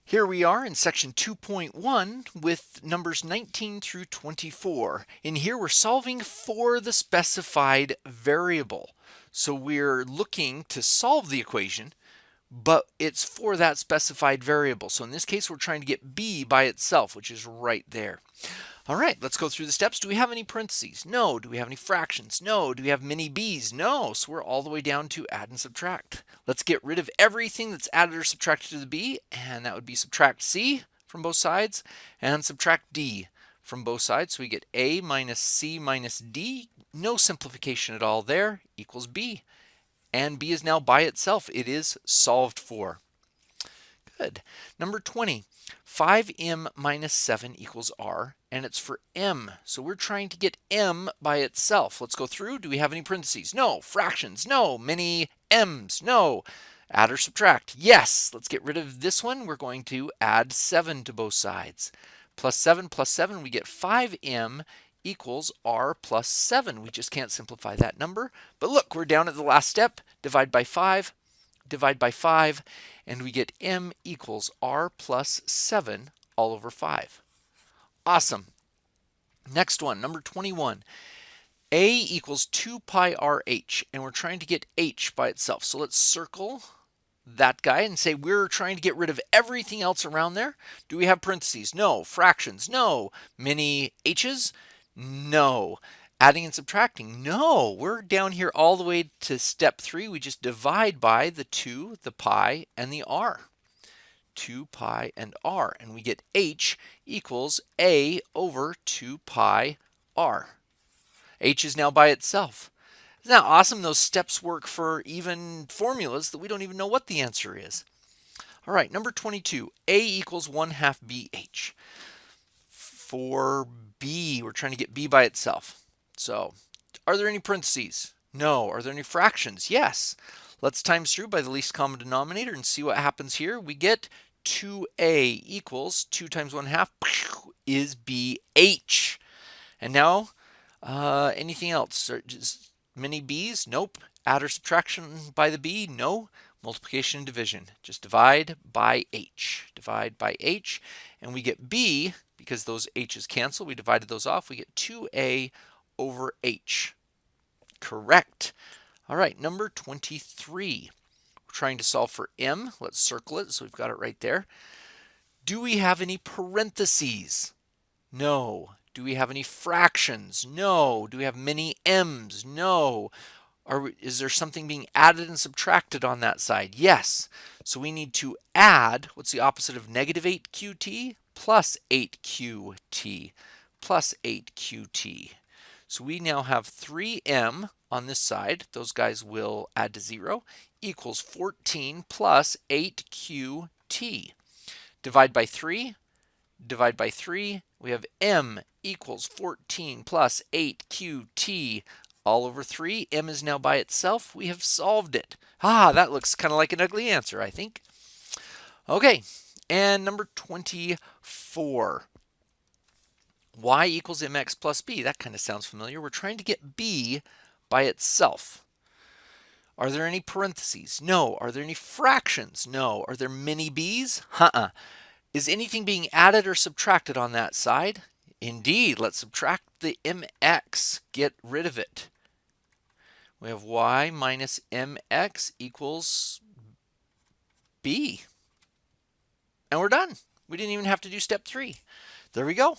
Here we are in section 2.1 with numbers 19 through 24. In here we're solving for the specified variable. So we're looking to solve the equation, but it's for that specified variable. So in this case we're trying to get b by itself, which is right there. All right, let's go through the steps. Do we have any parentheses? No. Do we have any fractions? No. Do we have many b's? No. So we're all the way down to add and subtract. Let's get rid of everything that's added or subtracted to the b, and that would be subtract c from both sides and subtract d from both sides. So we get a minus c minus d. No simplification at all there, equals b. And b is now by itself. It is solved for. Good. Number 20. 5m minus 7 equals r, and it's for m. So we're trying to get m by itself. Let's go through. Do we have any parentheses? No. Fractions? No. Many m's? No. Add or subtract? Yes. Let's get rid of this one. We're going to add 7 to both sides. Plus 7, we get 5m equals r plus 7. We just can't simplify that number. But look, we're down at the last step. Divide by 5. Divide by 5, and we get m equals r plus 7 all over 5. Awesome. Next one, number 21. A equals 2 pi rh, and we're trying to get h by itself. So let's circle that guy and say we're trying to get rid of everything else around there. Do we have parentheses? No. Fractions? No. Many h's? No. Adding and subtracting? No, we're down here all the way to step 3. We just divide by the 2, the pi, and the r. 2 pi and r, and we get h equals a over 2 pi r. H is now by itself. Isn't that awesome? Those steps work for even formulas that we don't even know what the answer is. All right, number 22, a equals 1/2 bh. For b, we're trying to get b by itself. So, are there any parentheses? No. Are there any fractions? Yes. Let's times through by the least common denominator and see what happens here. We get 2a equals 2 times 1/2 is bh. And now, anything else? Just many b's? Nope. Add or subtraction by the b? No. Multiplication and division. Just divide by h. Divide by h, and we get b, because those h's cancel. We divided those off. We get 2a over h. Correct. All right, number 23. We're trying to solve for m. Let's circle it so we've got it right there. Do we have any parentheses? No. Do we have any fractions? No. Do we have many m's? No. Is there something being added and subtracted on that side? Yes. So we need to add, what's the opposite of negative 8qt? Plus 8qt. Plus 8qt. So we now have 3m on this side, those guys will add to 0, equals 14 plus 8qt. Divide by 3, divide by 3, we have m equals 14 plus 8qt all over 3. M is now by itself. We have solved it. That looks kind of like an ugly answer, I think. Okay, and number 24. Y equals mx plus b. That kind of sounds familiar. We're trying to get b by itself. Are there any parentheses? No. Are there any fractions? No. Are there many b's? Is anything being added or subtracted on that side? Indeed. Let's subtract the mx. Get rid of it. We have y minus mx equals b. And we're done. We didn't even have to do step 3. There we go.